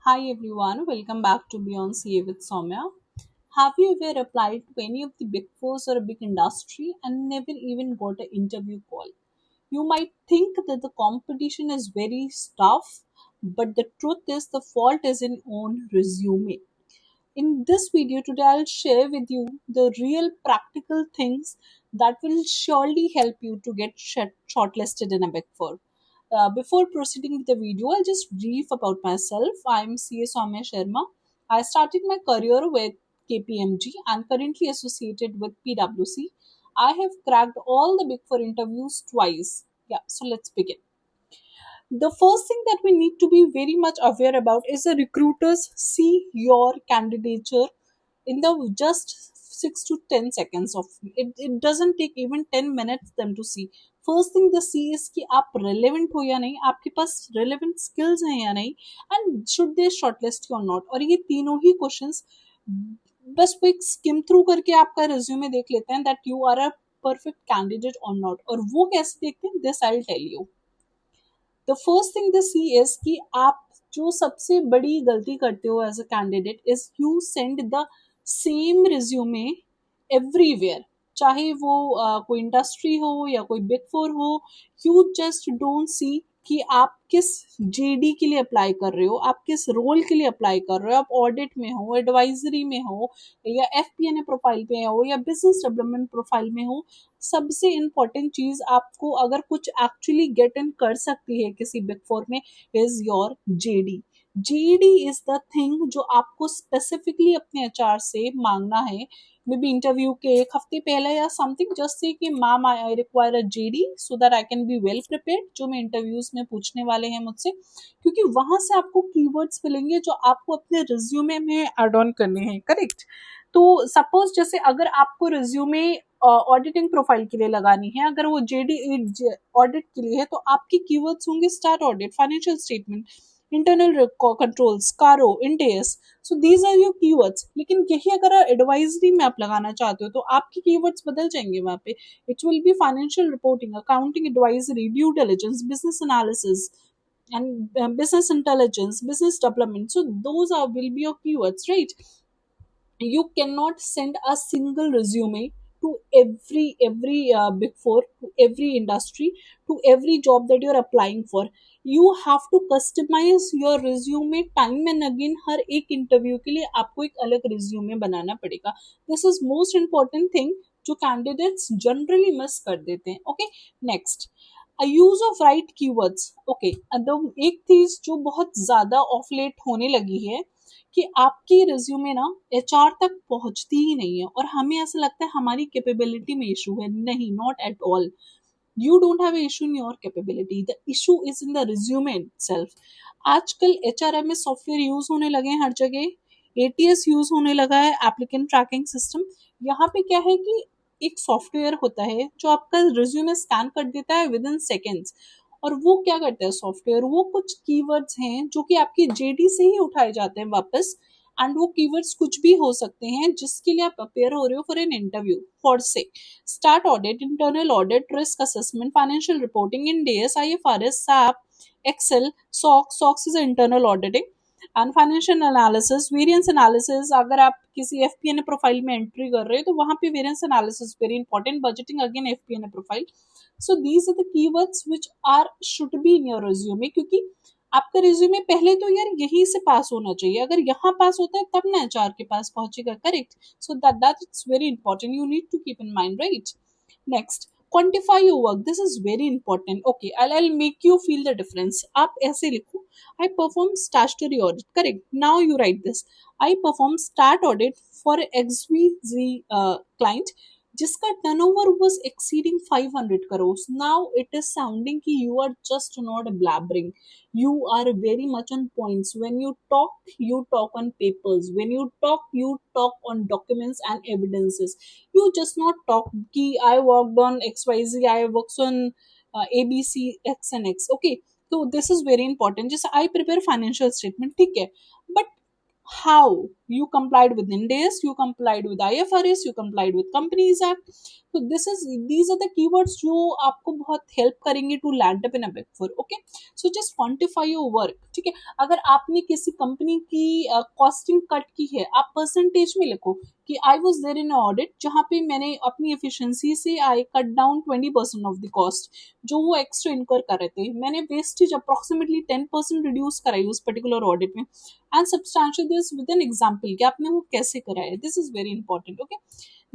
Hi everyone, welcome back to Beyond CA with Soumya. Have you ever applied to any of the big fours or a big industry and never even got an interview call? You might think that the competition is very tough, but the truth is the fault is in own resume. In this video today, I'll share with you the real practical things that will surely help you to get shortlisted in a Big Four. Before proceeding with the video, I'll just brief about myself. I'm CA Soumya Sharma. I started my career with KPMG and currently associated with PwC. I have cracked all the Big Four interviews twice. Yeah, so let's begin. The first thing that we need to be very much aware about is the recruiters see your candidature in the just 6 to 10 seconds of it doesn't take even 10 minutes them to see. First thing they see is कि आप relevant हो या नहीं, आपके पास relevant skills हैं या नहीं, and should they shortlist you or not. और ये तीनों ही questions बस वो एक skim through करके आपका resume देख लेते हैं that you are a perfect candidate or not. और वो कैसे देखते हैं, this I'll tell you. The first thing they see is कि आप जो सबसे बड़ी गलती करते हो as a candidate is you send the same resume everywhere, चाहे वो कोई इंडस्ट्री हो या कोई बिग फोर हो. यू जस्ट डोंट सी कि आप किस जेडी के लिए अप्लाई कर रहे हो, आप किस रोल के लिए अप्लाई कर रहे हो, आप ऑडिट में हो, एडवाइजरी में हो, या एफपीएनए प्रोफाइल पे हो, या बिजनेस डेवलपमेंट प्रोफाइल में हो. सबसे इम्पोर्टेंट चीज आपको अगर कुछ एक्चुअली गेट इन कर सकती है किसी बिग फोर में is your JD. JD is the thing जो आपको स्पेसिफिकली अपने एचआर से मांगना है, मे बी इंटरव्यू के एक हफ्ते पहले या समथिंग. जस्ट से कि ma'am I require a JD so that I can be well prepared, जो मैं इंटरव्यूज में पूछने वाले हैं मुझसे, क्योंकि वहां से आपको कीवर्ड्स मिलेंगे जो आपको अपने रिज्यूमे में एड ऑन करने हैं. करेक्ट. तो सपोज जैसे अगर आपको रिज्यूमे ऑडिटिंग प्रोफाइल के लिए लगानी है, अगर वो जेडी ऑडिट के लिए है, तो आपके कीवर्ड्स होंगे star audit, financial statement, internal controls, CARO, Ind AS. So these are your keywords. लेकिन यही अगर एडवाइजरी में आप लगाना चाहते हो तो आपके कीवर्ड्स बदल जाएंगे वहां पे. It will be financial reporting, accounting advisory, due diligence, business analysis and business intelligence, business development. So those are will be your keywords, right? You cannot send a single resume to every big four, to every industry, to every job that you're applying for. You have to customize your resume time and again. हर एक interview के लिए आपको एक अलग resume बनाना पड़ेगा. This is most important thing जो candidates generally miss कर देते हैं. Okay, next, use of right keywords. Okay, एक चीज जो बहुत ज्यादा ऑफ लेट होने लगी है कि आपकी रिज्यूमे ना एचआर तक पहुंचती ही नहीं है, और हमें ऐसा लगता है हमारी कैपेबिलिटी में इशू है. नहीं, not at all. You don't have issue in your capability, the issue is in the resume itself. आजकल एचआरएमएस सॉफ्टवेयर यूज होने लगे हैं हर जगह, एटीएस यूज होने लगा है, एप्लीकेंट ट्रैकिंग सिस्टम. यहाँ पे क्या है कि एक सॉफ्टवेयर होता है जो आपका रिज्यूमे स्कैन कर देता है विद इन सेकेंड्स. और वो क्या करता है सॉफ्टवेयर, वो कुछ कीवर्ड्स हैं जो कि आपकी जेडी से ही उठाए जाते हैं वापस. एंड वो कीवर्ड्स कुछ भी हो सकते हैं जिसके लिए आप अपेयर हो रहे हो for an interview. For say start audit, internal audit, risk assessment, financial reporting, Ind AS, IFRS, SAP, excel, SOX is internal auditing, and financial analysis, variance analysis. अगर आप किसी एफपीएनए प्रोफाइल में एंट्री कर रहे हो तो वहां पे variance analysis very important, budgeting again FPNA profile. So these are the keywords which are should be in your resume, क्योंकि आपका रिज्यूमे पहले तो यार यहीं से पास होना चाहिए. अगर यहाँ पास होता है तब ना एचआर के पास पहुंचेगा. Correct. So that it's very important, you need to keep in mind, right? Next, quantify your work. This is very important. Okay, I'll make you feel the difference. आप ऐसे लिखो, I perform statutory audit. Correct. Now you write this. I perform stat audit for XVZ client जिसका turnover was exceeding 500 crores. Now it is sounding कि you are just not blabbering. You are very much on points. When you talk on papers. When you talk on documents and evidences. You just not talk कि I worked on XYZ, I worked on ABC, X and X. Okay, तो this is very important. जैसे I prepare financial statement, ठीक है, but how you complied with Ind AS, you complied with IFRS, you complied with Companies Act. So these are the keywords जो आपको बहुत help करेंगे to land up in a big four. Okay, so just quantify your work. ठीक है, अगर आपने किसी company की कॉस्टिंग कट की है, आप परसेंटेज में लिखो कि I was there in audit जहाँ पे मैंने अपनी एफिशिएंसी से I cut down 20% of the cost जो वो एक्स्ट्रा इनकर कर रहे थे. मैंने वेस्टेज अप्रोक्सीमेटली 10% रिड्यूस कराई उस पर्टिकुलर ऑडिट में. And substantial this with an example कि आपने वो कैसे करा है. This is very important. Okay,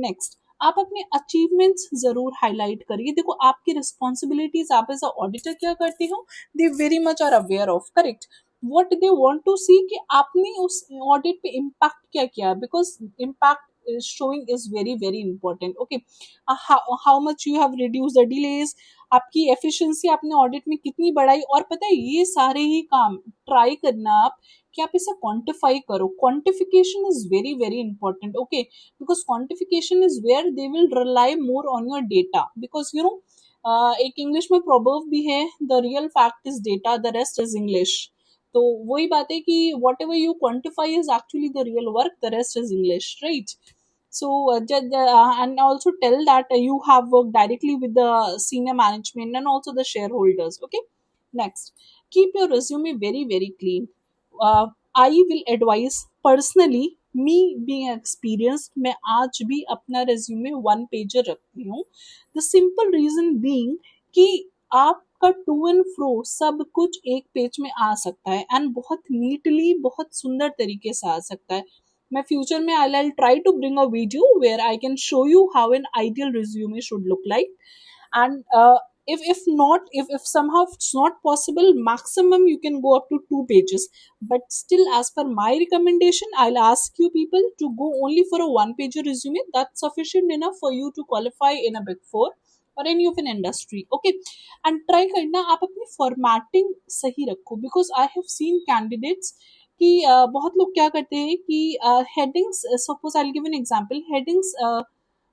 next, आप अपने अचीवमेंट्स जरूर हाईलाइट करिए. देखो, आपकी रिस्पॉन्सिबिलिटीज आप एज अ ऑडिटर क्या करते हो, they very much are aware of. Correct, what they want to see कि आपने उस ऑडिट पे इम्पैक्ट क्या किया, because impact showing is very very important. Okay, how much you have reduced the delays, आपकी एफिशिएंसी आपने ऑडिट में कितनी बढ़ाई. और पता है, ये सारे ही काम ट्राई करना आप कि आप इसे क्वांटिफाई करो. Quantification is very very important. Okay, because quantification is where they will rely more on your data. Because you know, एक इंग्लिश में प्रोवर्ब भी है, the real fact is data, the rest is English. तो वही बात है कि whatever you quantify is actually the real work, the rest is English, right? So and also tell that you have worked directly with the senior management and also the shareholders. Okay, next, keep your resume very very clean. I will advise personally, me being experienced, मैं आज भी अपना resume one pager रखती हूँ. The simple reason being कि आपका to and fro सब कुछ एक पेज में आ सकता है एंड बहुत नीटली, बहुत सुंदर तरीके से आ सकता है. मैं फ्यूचर में I'll try to bring a video where I can show you how an ideal resume should look like. And if somehow it's not possible, maximum you can go up to 2 pages. But still, as per my recommendation, I'll ask you people to go only for a one-pager resume. That's sufficient enough for you to qualify in a big four or any of an industry. Okay, and try करना आप अपनी formatting सही रखो, because I have seen candidates कि बहुत लोग क्या करते हैं कि headings, suppose I give an example, headings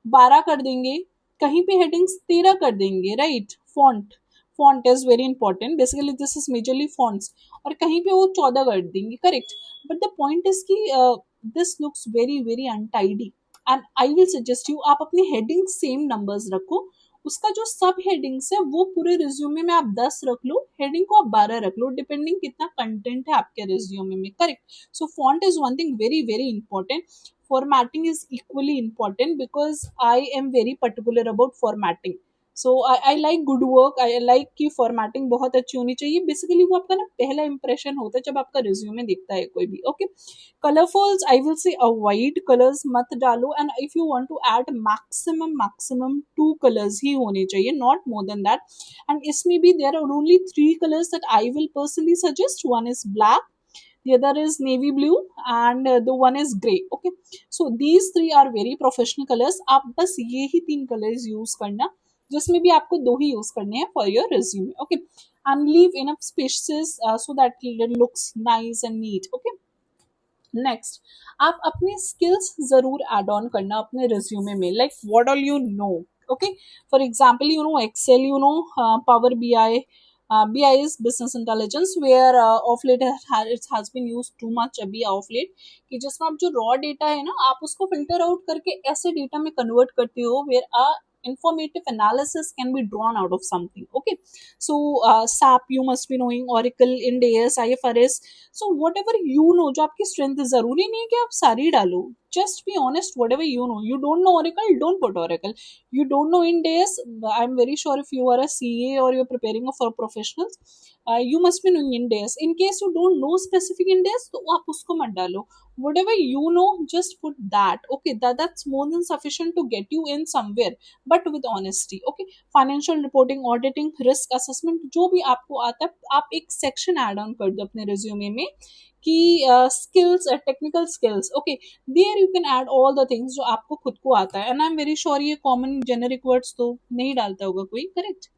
12 कर देंगे, कहीं पे हेडिंग्स 13 कर देंगे, right? Font is very important, basically this is majorly fonts. और कहीं पे वो 14 कर देंगे, correct. But the point is कि this looks very very untidy. And I will suggest you, आप अपनी हेडिंग सेम नंबर्स रखो, उसका जो सब हेडिंग्स है वो पूरे रिज्यूमे में आप 10 रख लो, हेडिंग को आप 12 रख लो, डिपेंडिंग कितना कंटेंट है आपके रिज्यूमे में, correct. So font is one thing very very important. formatting is equally important because I am very particular about formatting. So I like good work. I like कि formatting बहुत अच्छी होनी चाहिए. Basically वो आपका ना पहला impression होता है जब आपका resume दिखता है कोई भी. Okay, colorfuls I will say avoid, colors मत डालो. And if you want to add maximum 2 colors ही होने चाहिए, not more than that. And इसमें भी there are only 3 colors that I will personally suggest. One is black, the other is navy blue, and the one is gray. Okay, so these three are very professional colors. आप बस ये ही 3 colors use करना, जिसमें भी आपको 2 ही use करने हैं for your resume. Okay, and leave enough spaces so that it looks nice and neat. Okay, next, आप अपनी स्किल्स जरूर एड ऑन करना अपने रिज्यूमे में, like what all you know. Okay, for example you know Excel, you know Power BI. BI is business intelligence where of late it has been used too much अभी of late, कि जिसमें आप जो raw data है ना, आप उसको filter out करके ऐसे डेटा में कन्वर्ट करते हो where a informative analysis can be drawn out of something. Okay, so SAP you must be knowing, Oracle, Ind AS, IFRS. So whatever you know, जो आपकी strength है, जरूरी नहीं है कि आप सारी डालो. Just be honest, whatever you know. You don't know Oracle, don't put Oracle. You don't know Ind AS. I'm very sure if you are a CA or you're preparing for professionals, you must be knowing Ind AS. In case you don't know specific Ind AS, तो आप उसको मत डालो. Whatever you know, just put that. Okay, that's more than sufficient to get you in somewhere, but with honesty. Okay, financial reporting, auditing, risk assessment, जो भी आपको आता है, आप एक सेक्शन ऐड ऑन कर दो अपने रिज्यूमे में कि skills, technical skills. Okay, there you can add all the things जो आपको खुद को आता है. And I am very sure ये कॉमन जेनेरिक वर्ड्स तो नहीं डालता होगा कोई, correct.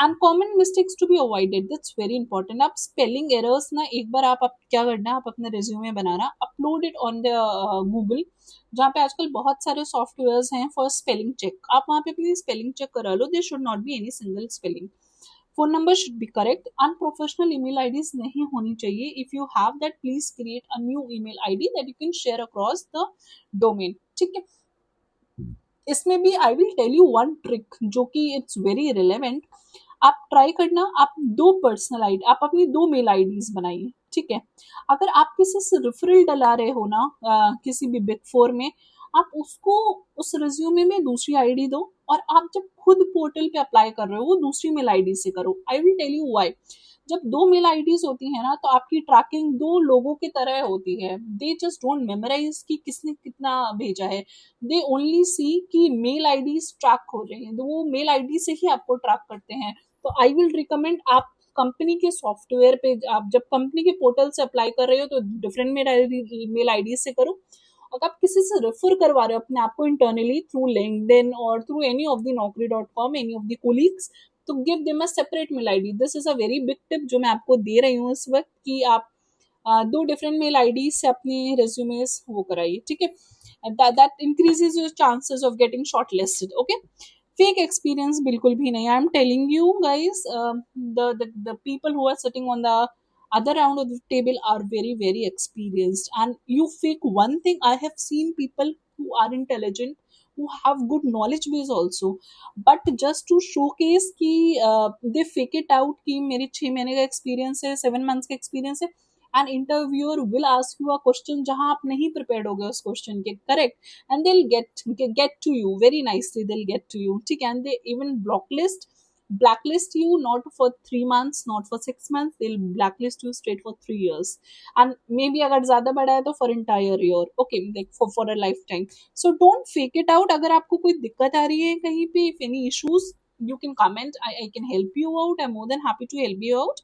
And common mistakes to be avoided, that's very important. आप स्पेलिंग एरर्स ना, एक बार आप क्या करना, आप अपने रिज्यूमे बनाना, upload it on the Google, जहाँ पे आजकल बहुत सारे सॉफ्टवेयर्स हैं फॉर स्पेलिंग चेक. आप वहाँ पे अपनी स्पेलिंग चेक करा लो. There should not be any single spelling. Phone number should be correct, unprofessional email IDs नहीं होनी चाहिए. If you have that please create a new email ID that you can share across the domain. ठीक है. इसमें भी I will tell you one trick जो कि it's very relevant. आप ट्राई करना, आप दो पर्सनल आईडी, आप अपनी दो मेल आईडीज बनाइए. ठीक है. अगर आप किसी से रेफरल डला रहे हो ना किसी भी बिग फोर में, आप उसको उस रिज्यूमे में दूसरी आईडी दो, और आप जब खुद पोर्टल पे अप्लाई कर रहे हो वो दूसरी मेल आईडी से करो. I will tell you why. जब दो मेल आईडीज होती है ना तो आपकी ट्रैकिंग दो लोगों की तरह होती है. दे जस्ट डोंट मेमोराइज कि किसने कितना भेजा है. दे ओनली सी कि मेल आईडीज ट्रैक हो रही हैं, तो वो मेल आईडी से ही आपको ट्रैक करते हैं. तो आई विल रिकमेंड आप कंपनी के सॉफ्टवेयर पे, आप जब कंपनी के पोर्टल से अप्लाई कर रहे हो तो डिफरेंट मेल आईडी से करो. अगर आप किसी से रेफर करवा रहे हो अपने आप को इंटरनली थ्रू लिंक्डइन और through any of the naukri.com, any of the colleagues, तो give them a separate mail ID. This is a very big tip जो मैं आपको दे रही हूँ इस वक्त, कि आप दो डिफरेंट मेल आईडी से अपनी रेज्यूमेस वो कराइए. ठीक है. that increases your chances of getting shortlisted. Okay. Fake experience बिल्कुल भी नहीं. I'm telling you guys, the people who are sitting on the other round of the table are very very experienced, and you fake one thing. I have seen people who are intelligent, who have good knowledge base also, but just to showcase कि they fake it out कि मेरी 6 महीने का experience है, 7 months का experience है. And interviewer will ask you a question जहां आप नहीं प्रिपेयर्ड हो गए उस क्वेश्चन के, correct. And they get to you very nicely, they get to you. ठीक है. And they even blacklist you, not for 3 months, not for 6 months, they'll blacklist you straight for 3 years. And maybe अगर ज्यादा बड़ा है तो for entire year. Okay, like for a lifetime. So don't fake it out. अगर आपको कोई दिक्कत आ रही है कहीं पे, if any issues, you can comment. I can help you out. I'm more than happy to help you out.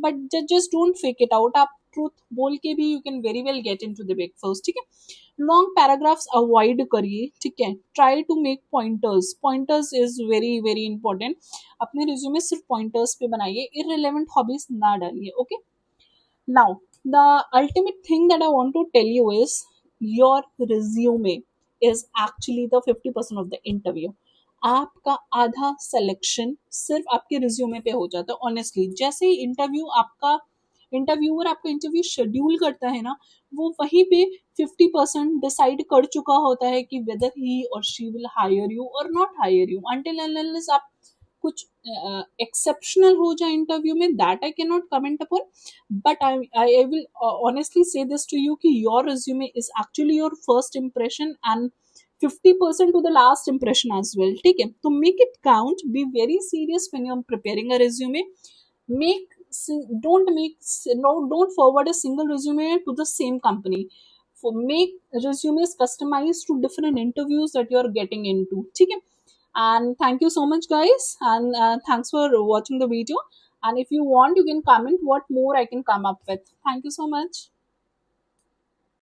But just don't fake it out. आप truth बोल के भी you can very well get into the big first. ठीक है. Long paragraphs avoid करिए. ठीक है. Try to make pointers. Pointers is very very important. अपने रिज्यूमे सिर्फ पॉइंटर्स पे बनाइए, इररिलेवेंट हॉबीज ना डालिए. Okay. Now the ultimate thing that I want to tell you is your resume is actually the 50% of the interview. आपका आधा selection सिर्फ आपके रिज्यूमे पे हो जाता है. ऑनेस्टली जैसे ही इंटरव्यूअर आपका इंटरव्यू शेड्यूल करता है ना, वो वहीं पे 50% डिसाइड कर चुका होता है कि whether he or she will hire you or not hire you. Until unless आप कुछ एक्सेप्शनल हो जाए इंटरव्यू में, that I can not comment upon. But I will honestly say this to you कि your resume is actually your first impression and 50% to the last impression as well. ठीक है. तो make it count. Be very serious when you're preparing a resume. Make don't make no don't forward a single resume to the same company. For make resumes customized to different interviews that you're getting into. ठीक है. And thank you so much guys, and thanks for watching the video. And if you want, you can comment what more I can come up with. Thank you so much.